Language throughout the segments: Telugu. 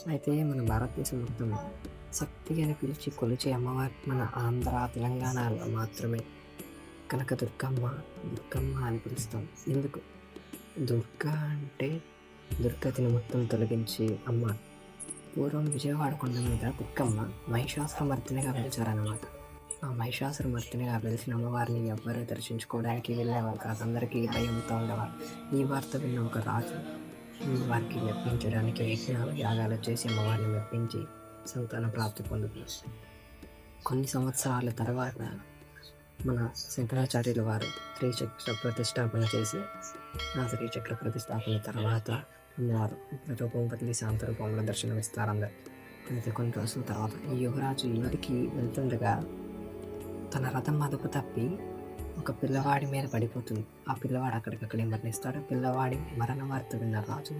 అయితే మన భారతదేశం మొత్తం శక్తి అని పిలిచి కొలిచే అమ్మవారు మన ఆంధ్ర, తెలంగాణలో మాత్రమే కనకదుర్గమ్మ, దుర్గమ్మ అని పిలుస్తాం. ఎందుకు? దుర్గా అంటే దుర్గతిని మొత్తం తొలగించి అమ్మ. పూర్వం విజయవాడ కొండ మీద దుర్గమ్మ మహిషాసురమర్దినిగా వెలిచారన్నమాట. ఆ మహిషాసురమర్దినిగా వెలిసిన అమ్మవారిని ఎవ్వరూ దర్శించుకోవడానికి వెళ్ళేవారు కాదు. అందరికీ భయంతో ఉండేవారు. ఈ వార్త విన్న ఒక రాజు వారికి మెప్పించడానికి యజ్ఞాలు, యాగాలు చేసి అమ్మవారిని మెప్పించి సంతాన ప్రాప్తి పొందుతుంది. కొన్ని సంవత్సరాల తర్వాత మన శంకరాచార్యుల వారు శ్రీచక్ర ప్రతిష్టాపన చేసి, ఆ శ్రీచక్ర ప్రతిష్టాపన తర్వాత అమ్మవారు రూపం బదిలి శాంత రూపంలో దర్శనమిస్తారు అందరికి. అయితే కొన్ని రోజుల తర్వాత ఈ యువరాజు ఇంటికి వెళ్తుండగా తన రథం అదుపు తప్పి ఒక పిల్లవాడి మీద పడిపోతుంది. ఆ పిల్లవాడు అక్కడికక్కడే మరణిస్తాడు. పిల్లవాడి మరణ వార్త విన్న రాజు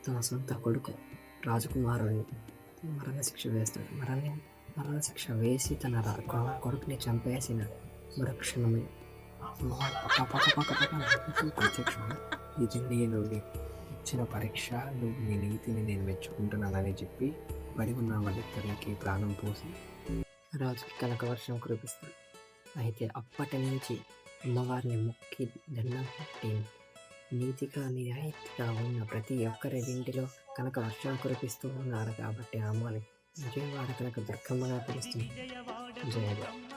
తన సొంత కొడుకు రాజకుమారుని మరణశిక్ష వేస్తాడు. మరణశిక్ష వేసి తన కొడుకుని చంపేసిన మరుక్షణమే ప్రత్యక్షం. ఇది నేను ఇచ్చిన పరీక్ష, నువ్వు నీ నీతిని నేను మెచ్చుకుంటున్నానని చెప్పి పడి ఉన్న వాళ్ళిద్దరికి ప్రాణం పోసి రాజు కనక వర్షం కురిపిస్తాడు. అయితే అప్పటి నుంచి అమ్మవారిని మొక్కి దండం పెట్టి నీతిగా నిజాయితీగా ఉన్న ప్రతి ఒక్కరి ఇంటిలో కనక వర్షం కురిపిస్తూ ఉన్నారు. కాబట్టి అమ్మని విజయవాడ కనక దుర్గమ్మగా పిలుస్తుంది. జయవాడ.